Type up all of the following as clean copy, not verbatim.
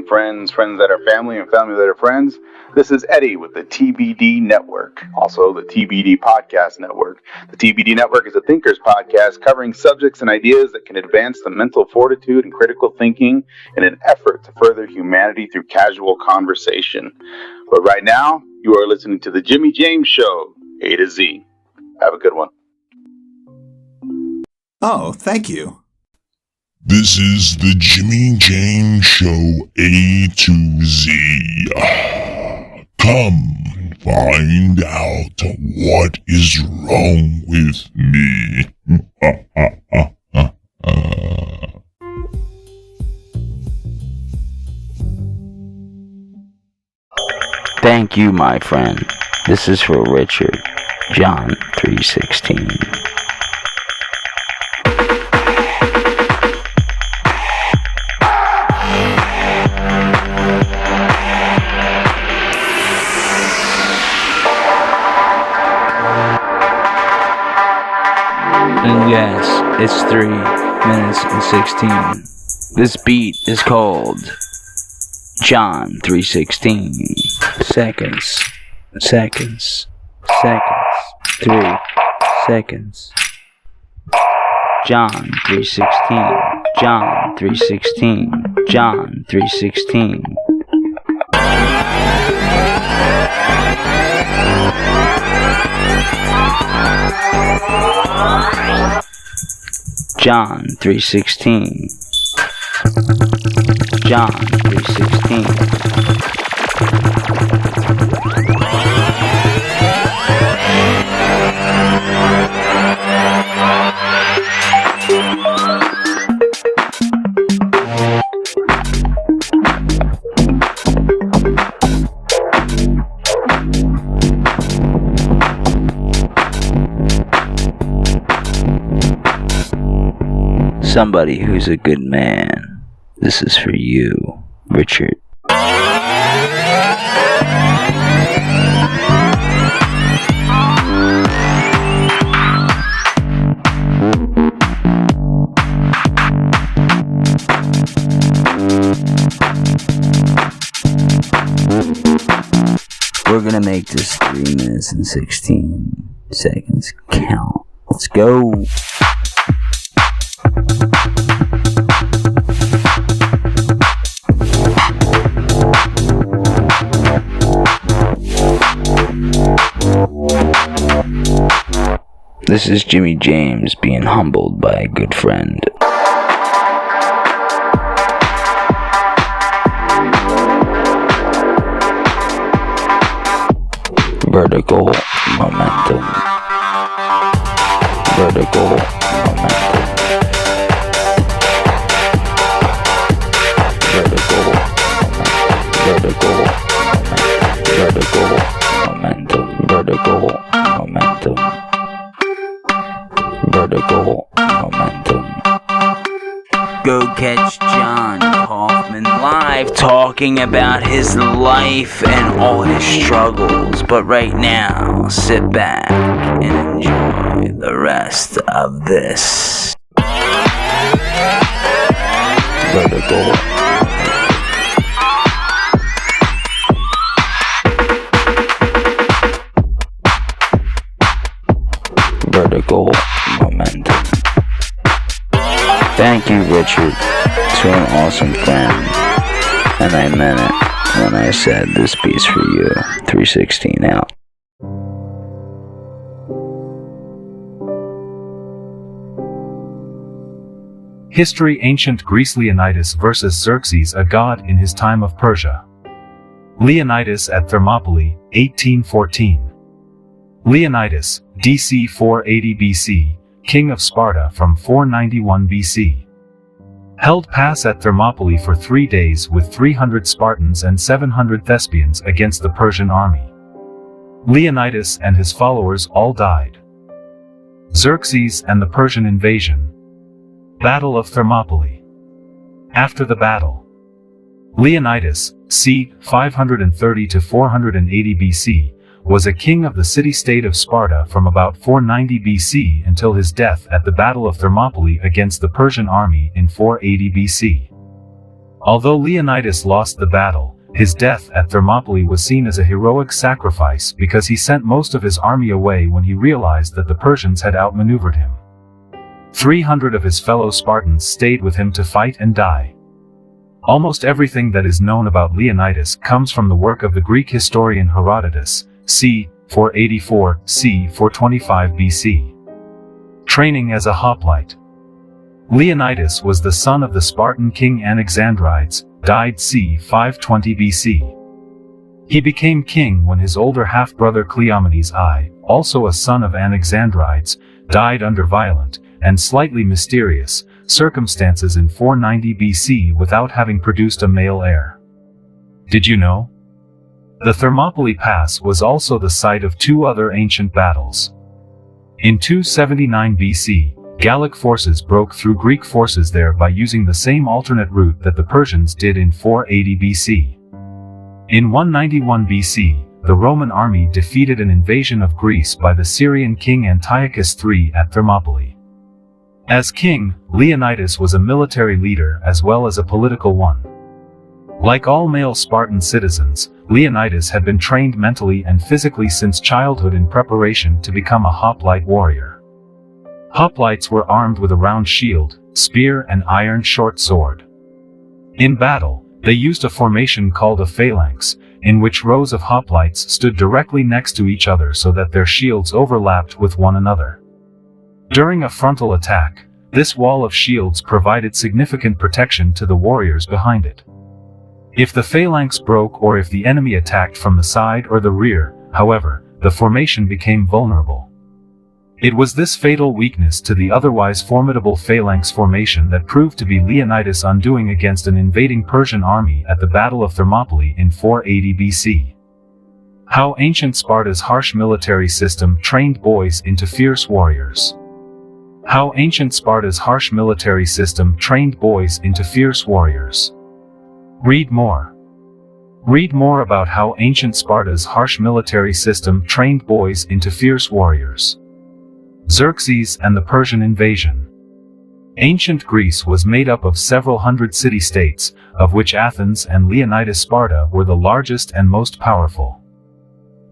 friends, friends that are family, and family that are friends. This is Eddie with the TBD Network, also the TBD Podcast Network. The TBD Network is a thinkers podcast covering subjects and ideas that can advance the mental fortitude and critical thinking in an effort to further humanity through casual conversation. But right now, you are listening to the Jimmy James Show, A to Z. Have a good one. Oh, thank you. This is the Jimmy James Show, A to Z. Come find out what is wrong with me. Thank you, my friend. This is for Richard. John 3:16. And yes, it's 3 minutes and 16. This beat is called John 3:16. Seconds. 3 seconds. John 3:16. John 3:16. John 3:16. John 3:16. John 3:16. Somebody who's a good man. This is for you, Richard. We're gonna make this 3 minutes and 16 seconds count. Let's go. This is Jimmy James being humbled by a good friend. Vertical momentum. Vertical momentum. Vertical momentum. Vertical momentum. Vertical momentum. Go catch John Kaufman live talking about his life and all his struggles. But right now, sit back and enjoy the rest of this. Vertical. Vertical momentum. Thank you, Richard, to an awesome friend. And I meant it when I said this piece for you. 3:16 out. History: Ancient Greece. Leonidas versus Xerxes, a god in his time of Persia. Leonidas at Thermopylae, 1814. Leonidas, DC 480 BC, king of Sparta from 491 BC. Held pass at Thermopylae for 3 days with 300 Spartans and 700 Thespians against the Persian army. Leonidas and his followers all died. Xerxes and the Persian invasion. Battle of Thermopylae. After the battle, Leonidas, c. 530 to 480 BC, was a king of the city-state of Sparta from about 490 BC until his death at the Battle of Thermopylae against the Persian army in 480 BC. Although Leonidas lost the battle, his death at Thermopylae was seen as a heroic sacrifice because he sent most of his army away when he realized that the Persians had outmaneuvered him. 300 of his fellow Spartans stayed with him to fight and die. Almost everything that is known about Leonidas comes from the work of the Greek historian Herodotus, c. 484, c. 425 BC. Training as a hoplite. Leonidas was the son of the Spartan king Anaxandrides, died c. 520 BC. He became king when his older half-brother Cleomenes I, also a son of Anaxandrides, died under violent, and slightly mysterious, circumstances in 490 BC without having produced a male heir. Did you know? The Thermopylae Pass was also the site of two other ancient battles. In 279 BC, Gallic forces broke through Greek forces there by using the same alternate route that the Persians did in 480 BC. In 191 BC, the Roman army defeated an invasion of Greece by the Syrian king Antiochus III at Thermopylae. As king, Leonidas was a military leader as well as a political one. Like all male Spartan citizens, Leonidas had been trained mentally and physically since childhood in preparation to become a hoplite warrior. Hoplites were armed with a round shield, spear and iron short sword. In battle, they used a formation called a phalanx, in which rows of hoplites stood directly next to each other so that their shields overlapped with one another. During a frontal attack, this wall of shields provided significant protection to the warriors behind it. If the phalanx broke or if the enemy attacked from the side or the rear, however, the formation became vulnerable. It was this fatal weakness to the otherwise formidable phalanx formation that proved to be Leonidas' undoing against an invading Persian army at the Battle of Thermopylae in 480 BC. How ancient Sparta's harsh military system trained boys into fierce warriors. How ancient Sparta's harsh military system trained boys into fierce warriors. Read more. Read more about how ancient Sparta's harsh military system trained boys into fierce warriors. Xerxes and the Persian invasion. Ancient Greece was made up of several hundred city-states, of which Athens and Leonidas Sparta were the largest and most powerful.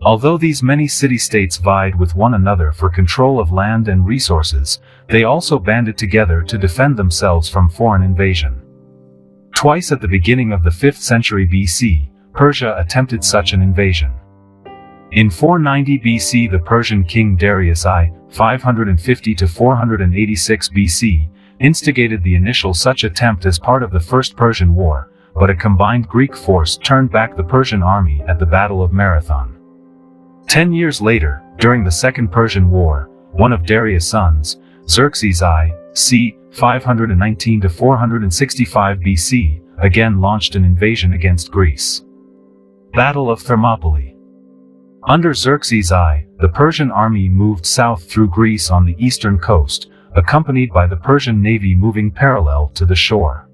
Although these many city-states vied with one another for control of land and resources, they also banded together to defend themselves from foreign invasion. Twice at the beginning of the 5th century BC, Persia attempted such an invasion. In 490 BC, the Persian king Darius I, 550 to 486 BC, instigated the initial such attempt as part of the First Persian War, but a combined Greek force turned back the Persian army at the Battle of Marathon. 10 years later, during the Second Persian War, one of Darius' sons, Xerxes I, c. 519 to 465 BC, again launched an invasion against Greece. Battle of Thermopylae. Under Xerxes I, the Persian army moved south through Greece on the eastern coast, accompanied by the Persian navy moving parallel to the shore.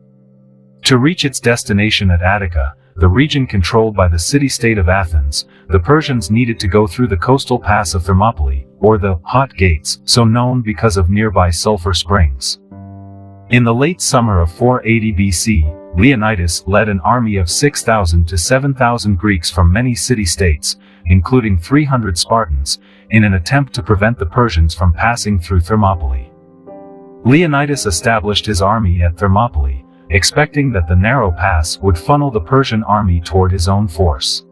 To reach its destination at Attica, the region controlled by the city-state of Athens, the Persians needed to go through the coastal pass of Thermopylae, or the Hot Gates, so known because of nearby sulfur springs. In the late summer of 480 BC, Leonidas led an army of 6,000 to 7,000 Greeks from many city-states, including 300 Spartans, in an attempt to prevent the Persians from passing through Thermopylae. Leonidas established his army at Thermopylae, expecting that the narrow pass would funnel the Persian army toward his own force.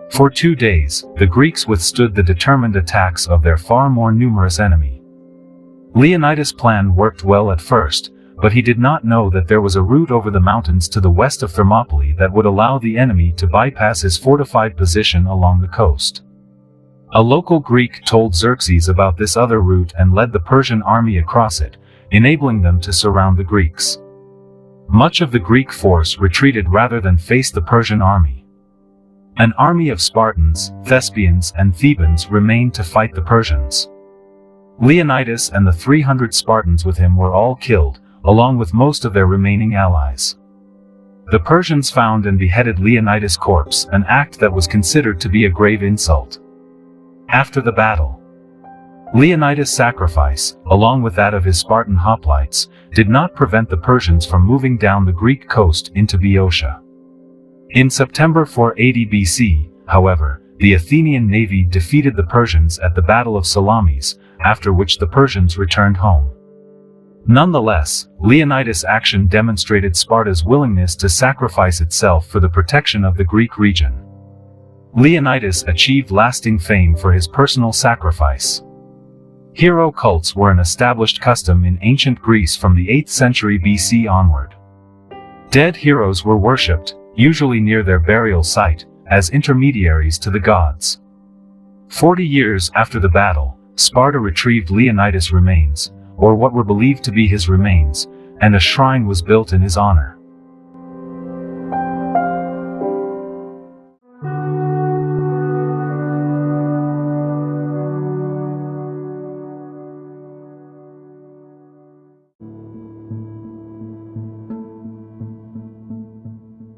For 2 days, the Greeks withstood the determined attacks of their far more numerous enemy. Leonidas' plan worked well at first, but he did not know that there was a route over the mountains to the west of Thermopylae that would allow the enemy to bypass his fortified position along the coast. A local Greek told Xerxes about this other route and led the Persian army across it, enabling them to surround the Greeks. Much of the Greek force retreated rather than face the Persian army. An army of Spartans, Thespians, and Thebans remained to fight the Persians. Leonidas and the 300 Spartans with him were all killed, along with most of their remaining allies. The Persians found and beheaded Leonidas' corpse, an act that was considered to be a grave insult. After the battle, Leonidas' sacrifice, along with that of his Spartan hoplites, did not prevent the Persians from moving down the Greek coast into Boeotia. In September 480 BC, however, the Athenian navy defeated the Persians at the Battle of Salamis, after which the Persians returned home. Nonetheless, Leonidas' action demonstrated Sparta's willingness to sacrifice itself for the protection of the Greek region. Leonidas achieved lasting fame for his personal sacrifice. Hero cults were an established custom in ancient Greece from the 8th century BC onward. Dead heroes were worshipped, usually near their burial site, as intermediaries to the gods. 40 years after the battle, Sparta retrieved Leonidas' remains, or what were believed to be his remains, and a shrine was built in his honor.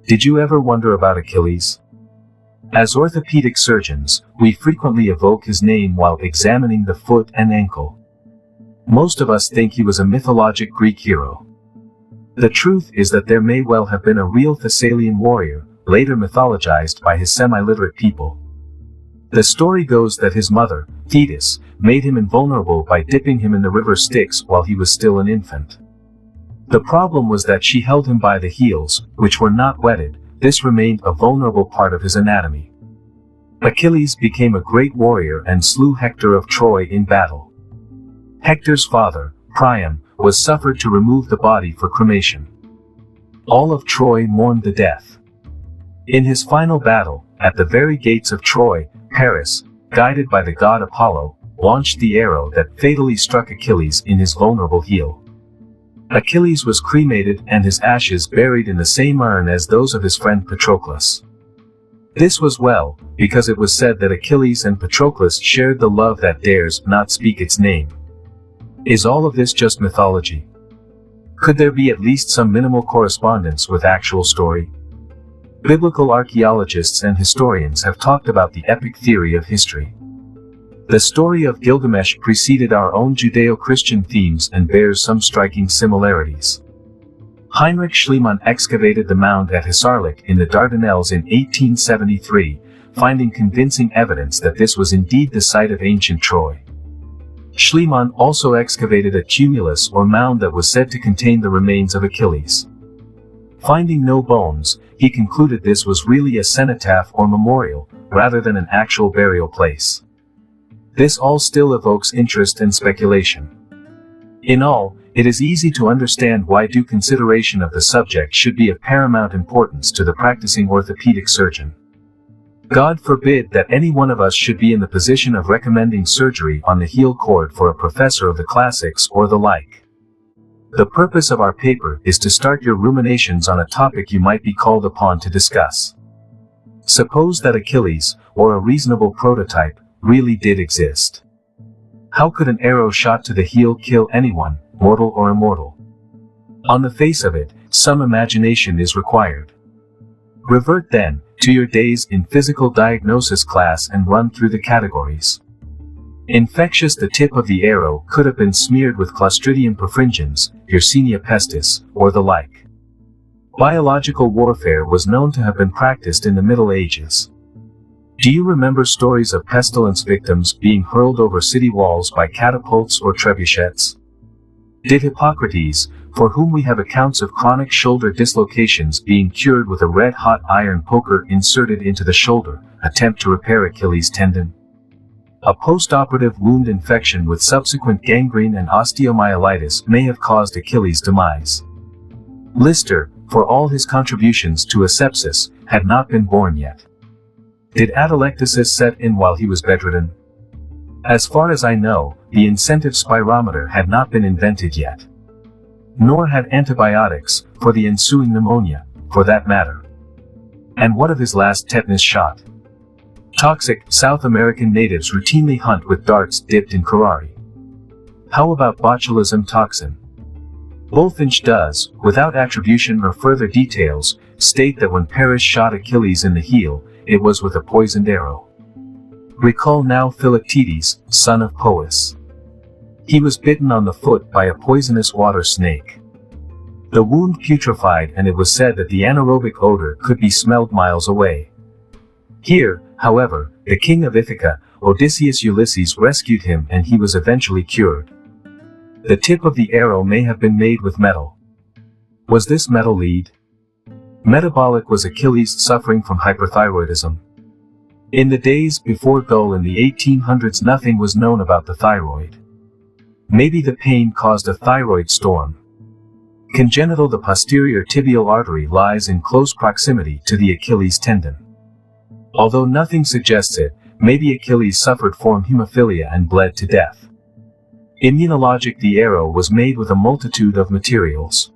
Did you ever wonder about Achilles? As orthopedic surgeons, we frequently evoke his name while examining the foot and ankle. Most of us think he was a mythologic Greek hero. The truth is that there may well have been a real Thessalian warrior, later mythologized by his semi-literate people. The story goes that his mother, Thetis, made him invulnerable by dipping him in the river Styx while he was still an infant. The problem was that she held him by the heels, which were not wetted. This remained a vulnerable part of his anatomy. Achilles became a great warrior and slew Hector of Troy in battle. Hector's father, Priam, was suffered to remove the body for cremation. All of Troy mourned the death. In his final battle, at the very gates of Troy, Paris, guided by the god Apollo, launched the arrow that fatally struck Achilles in his vulnerable heel. Achilles was cremated and his ashes buried in the same urn as those of his friend Patroclus. This was well, because it was said that Achilles and Patroclus shared the love that dares not speak its name. Is all of this just mythology? Could there be at least some minimal correspondence with actual story? Biblical archaeologists and historians have talked about the epic theory of history. The story of Gilgamesh preceded our own Judeo-Christian themes and bears some striking similarities. Heinrich Schliemann excavated the mound at Hissarlik in the Dardanelles in 1873, finding convincing evidence that this was indeed the site of ancient Troy. Schliemann also excavated a tumulus or mound that was said to contain the remains of Achilles. Finding no bones, he concluded this was really a cenotaph or memorial, rather than an actual burial place. This all still evokes interest and speculation. In all, it is easy to understand why due consideration of the subject should be of paramount importance to the practicing orthopedic surgeon. God forbid that any one of us should be in the position of recommending surgery on the heel cord for a professor of the classics or the like. The purpose of our paper is to start your ruminations on a topic you might be called upon to discuss. Suppose that Achilles, or a reasonable prototype, really did exist. How could an arrow shot to the heel kill anyone, mortal or immortal? On the face of it, some imagination is required. Revert then to your days in physical diagnosis class and run through the categories. Infectious: the tip of the arrow could have been smeared with Clostridium perfringens, Yersinia pestis, or the like. Biological warfare was known to have been practiced in the Middle Ages. Do you remember stories of pestilence victims being hurled over city walls by catapults or trebuchets? Did Hippocrates, for whom we have accounts of chronic shoulder dislocations being cured with a red-hot iron poker inserted into the shoulder, attempt to repair Achilles' tendon? A post-operative wound infection with subsequent gangrene and osteomyelitis may have caused Achilles' demise. Lister, for all his contributions to asepsis, had not been born yet. Did atelectasis set in while he was bedridden? As far as I know, the incentive spirometer had not been invented yet. Nor had antibiotics, for the ensuing pneumonia, for that matter. And what of his last tetanus shot? Toxic: South American natives routinely hunt with darts dipped in curare. How about botulism toxin? Bulfinch does, without attribution or further details, state that when Paris shot Achilles in the heel, it was with a poisoned arrow. Recall now Philoctetes, son of Pois. He was bitten on the foot by a poisonous water snake. The wound putrefied, and it was said that the anaerobic odor could be smelled miles away. Here, however, the king of Ithaca, Odysseus Ulysses, rescued him, and he was eventually cured. The tip of the arrow may have been made with metal. Was this metal lead? Metabolic was Achilles, suffering from hyperthyroidism. In the days before Gull in the 1800s, nothing was known about the thyroid. Maybe the pain caused a thyroid storm. Congenital. The posterior tibial artery lies in close proximity to the Achilles tendon. Although nothing suggests it, maybe Achilles suffered from hemophilia and bled to death. Immunologic. The arrow was made with a multitude of materials.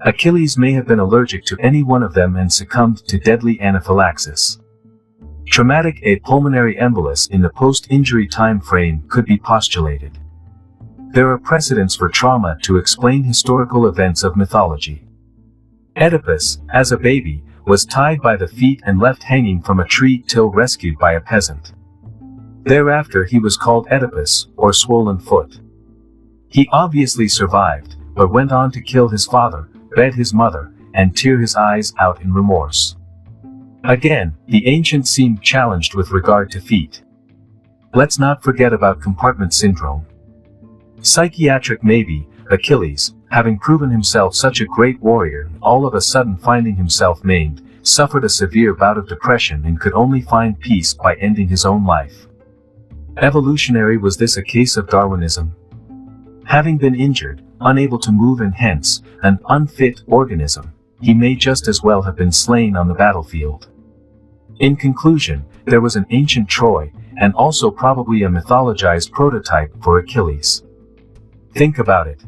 Achilles may have been allergic to any one of them and succumbed to deadly anaphylaxis. Traumatic. A pulmonary embolus in the post-injury time frame could be postulated. There are precedents for trauma to explain historical events of mythology. Oedipus, as a baby, was tied by the feet and left hanging from a tree till rescued by a peasant. Thereafter he was called Oedipus, or swollen foot. He obviously survived, but went on to kill his father, bed his mother, and tear his eyes out in remorse. Again, the ancients seemed challenged with regard to feet. Let's not forget about compartment syndrome. Psychiatric. Maybe Achilles, having proven himself such a great warrior, all of a sudden finding himself maimed, suffered a severe bout of depression and could only find peace by ending his own life. Evolutionary. Was this a case of Darwinism? Having been injured, unable to move, and hence an unfit organism, he may just as well have been slain on the battlefield. In conclusion, there was an ancient Troy, and also probably a mythologized prototype for Achilles. Think about it.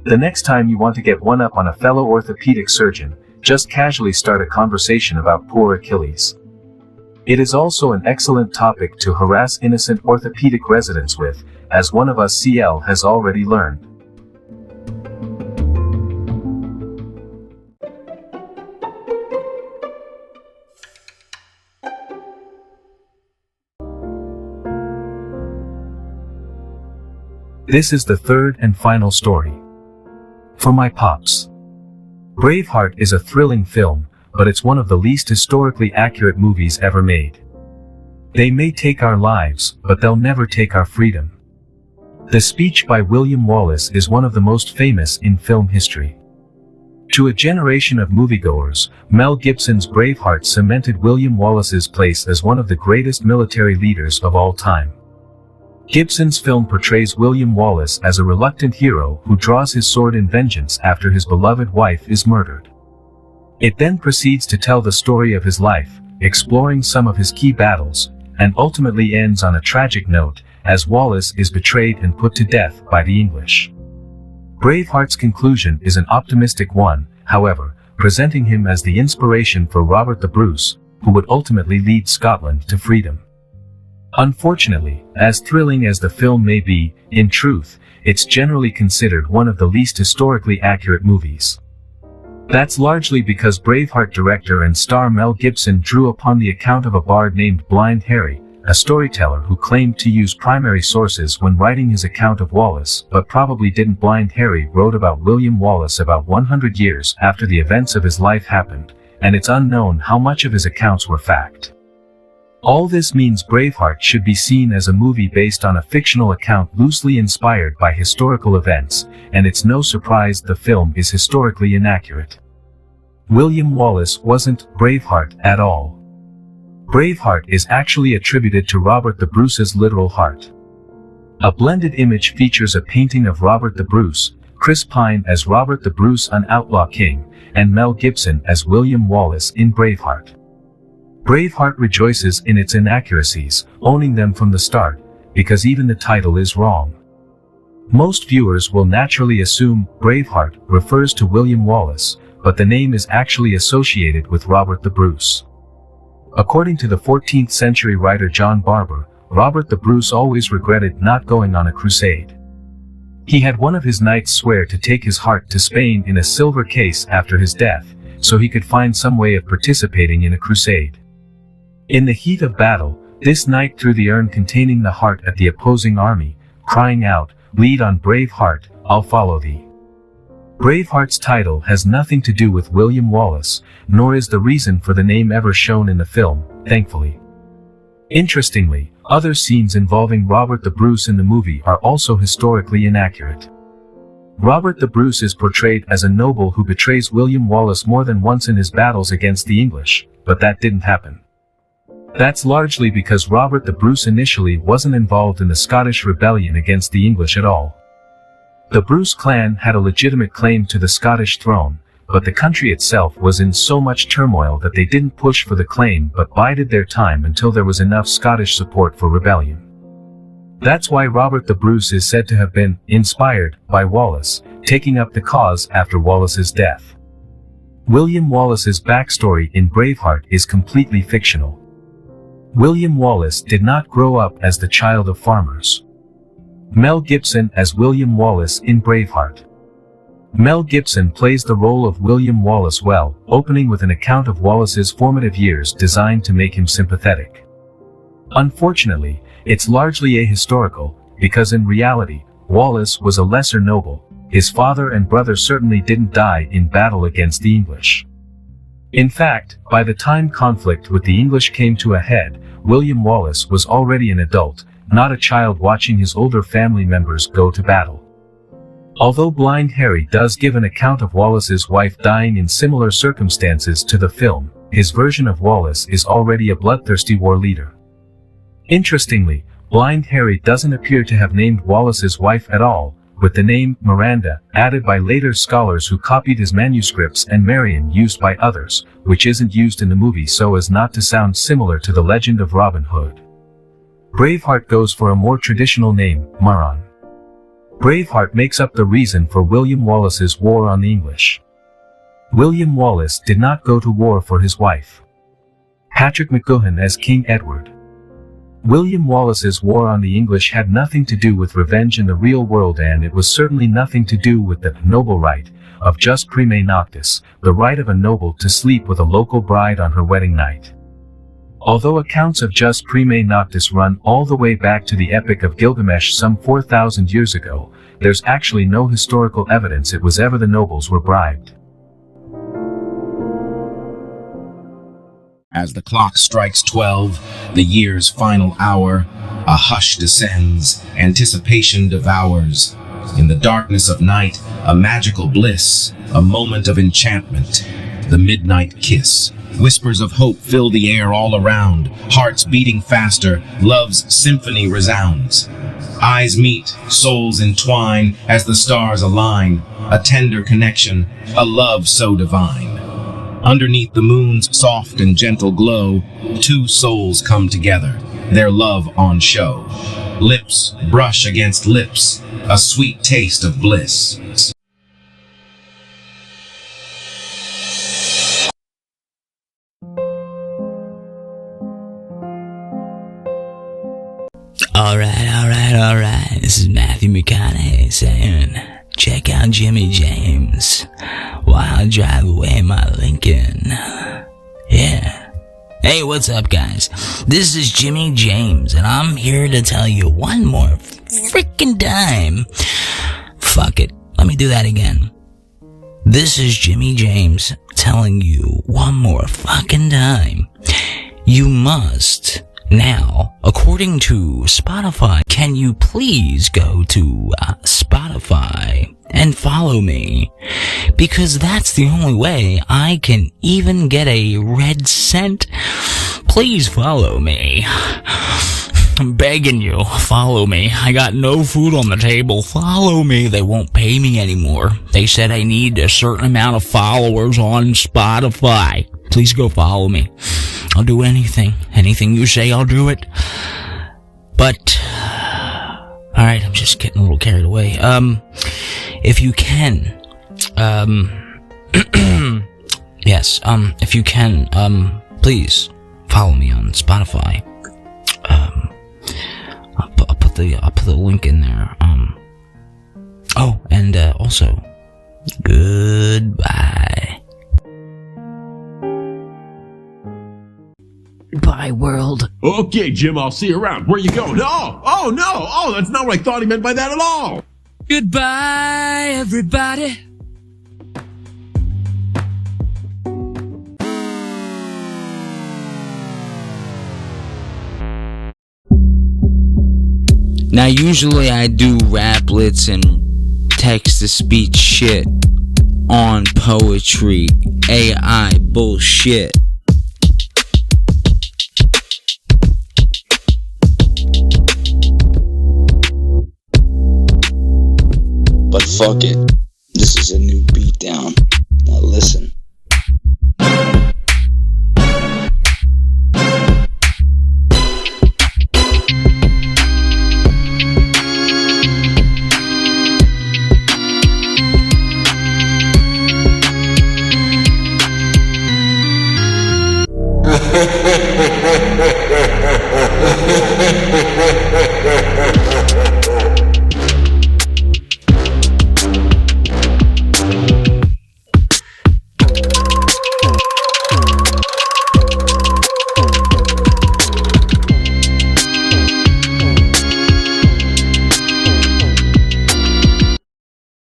The next time you want to get one up on a fellow orthopedic surgeon, just casually start a conversation about poor Achilles. It is also an excellent topic to harass innocent orthopedic residents with, as one of us CL has already learned. This is the third and final story. For my pops. Braveheart is a thrilling film, but it's one of the least historically accurate movies ever made. They may take our lives, but they'll never take our freedom. The speech by William Wallace is one of the most famous in film history. To a generation of moviegoers, Mel Gibson's Braveheart cemented William Wallace's place as one of the greatest military leaders of all time. Gibson's film portrays William Wallace as a reluctant hero who draws his sword in vengeance after his beloved wife is murdered. It then proceeds to tell the story of his life, exploring some of his key battles, and ultimately ends on a tragic note, as Wallace is betrayed and put to death by the English. Braveheart's conclusion is an optimistic one, however, presenting him as the inspiration for Robert the Bruce, who would ultimately lead Scotland to freedom. Unfortunately, as thrilling as the film may be, in truth, it's generally considered one of the least historically accurate movies. That's largely because Braveheart director and star Mel Gibson drew upon the account of a bard named Blind Harry, a storyteller who claimed to use primary sources when writing his account of Wallace, but probably didn't. Blind Harry wrote about William Wallace about 100 years after the events of his life happened, and it's unknown how much of his accounts were fact. All this means Braveheart should be seen as a movie based on a fictional account loosely inspired by historical events, and it's no surprise the film is historically inaccurate. William Wallace wasn't Braveheart at all. Braveheart is actually attributed to Robert the Bruce's literal heart. A blended image features a painting of Robert the Bruce, Chris Pine as Robert the Bruce, an outlaw king, and Mel Gibson as William Wallace in Braveheart. Braveheart rejoices in its inaccuracies, owning them from the start, because even the title is wrong. Most viewers will naturally assume Braveheart refers to William Wallace, but the name is actually associated with Robert the Bruce. According to the 14th century writer John Barber, Robert the Bruce always regretted not going on a crusade. He had one of his knights swear to take his heart to Spain in a silver case after his death, so he could find some way of participating in a crusade. In the heat of battle, this knight threw the urn containing the heart at the opposing army, crying out, lead on brave heart, I'll follow thee. Braveheart's title has nothing to do with William Wallace, nor is the reason for the name ever shown in the film, thankfully. Interestingly, other scenes involving Robert the Bruce in the movie are also historically inaccurate. Robert the Bruce is portrayed as a noble who betrays William Wallace more than once in his battles against the English, but that didn't happen. That's largely because Robert the Bruce initially wasn't involved in the Scottish rebellion against the English at all. The Bruce clan had a legitimate claim to the Scottish throne, but the country itself was in so much turmoil that they didn't push for the claim but bided their time until there was enough Scottish support for rebellion. That's why Robert the Bruce is said to have been inspired by Wallace, taking up the cause after Wallace's death. William Wallace's backstory in Braveheart is completely fictional. William Wallace did not grow up as the child of farmers. Mel Gibson as William Wallace in Braveheart. Mel Gibson plays the role of William Wallace well, opening with an account of Wallace's formative years designed to make him sympathetic. Unfortunately, it's largely ahistorical, because in reality, Wallace was a lesser noble. His father and brother certainly didn't die in battle against the English. In fact, by the time conflict with the English came to a head, William Wallace was already an adult, not a child watching his older family members go to battle. Although Blind Harry does give an account of Wallace's wife dying in similar circumstances to the film, his version of Wallace is already a bloodthirsty war leader. Interestingly, Blind Harry doesn't appear to have named Wallace's wife at all, with the name Miranda added by later scholars who copied his manuscripts and Marion used by others, which isn't used in the movie so as not to sound similar to the legend of Robin Hood. Braveheart goes for a more traditional name, Maron. Braveheart makes up the reason for William Wallace's war on the English. William Wallace did not go to war for his wife. Patrick McGoohan as King Edward. William Wallace's war on the English had nothing to do with revenge in the real world, and it was certainly nothing to do with the noble right of jus prime noctis, the right of a noble to sleep with a local bride on her wedding night. Although accounts of jus prime noctis run all the way back to the Epic of Gilgamesh some 4,000 years ago, there's actually no historical evidence it was ever the nobles were bribed. As the clock strikes 12, the year's final hour, a hush descends, anticipation devours. In the darkness of night, a magical bliss, a moment of enchantment, the midnight kiss. Whispers of hope fill the air all around, hearts beating faster, love's symphony resounds. Eyes meet, souls entwine, as the stars align, a tender connection, a love so divine. Underneath the moon's soft and gentle glow, two souls come together, their love on show. Lips brush against lips, a sweet taste of bliss. Alright. This is Matthew McConaughey saying, check out Jimmy James while I drive away my Lincoln. Yeah. Hey, what's up, guys? This is Jimmy James, and I'm here to tell you one more freaking time. Fuck it. Let me do that again. This is Jimmy James telling you one more fucking time. You must now, according to Spotify, can you please go to Spotify and follow me? Because that's the only way I can even get a red cent. Please follow me. I'm begging you, follow me. I got no food on the table. Follow me. They won't pay me anymore. They said I need a certain amount of followers on Spotify. Please go follow me. I'll do anything. Anything you say, I'll do it. But, alright, I'm just getting a little carried away. If you can, yes, if you can, please follow me on Spotify. I'll put the link in there. Oh, and, also, goodbye. Bye. my world. Okay, Jim, I'll see you around. Where you going? Oh, no! Oh, that's not what I thought he meant by that at all! Goodbye, everybody. Now, usually I do raplets and text-to-speech shit on poetry, AI bullshit. But fuck it, this is a new beatdown. Now listen.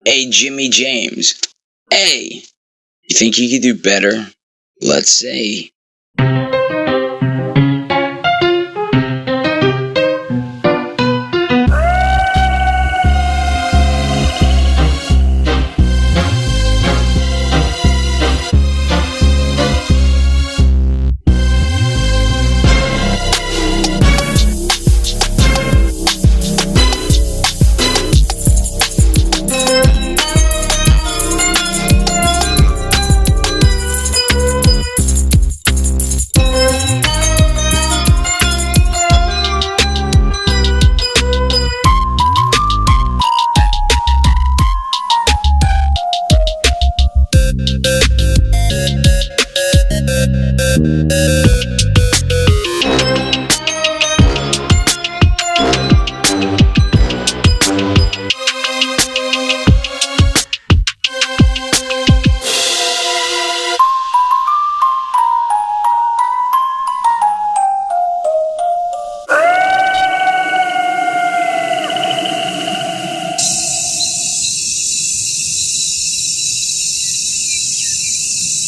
Hey, Jimmy James. Hey, you think you could do better? Let's say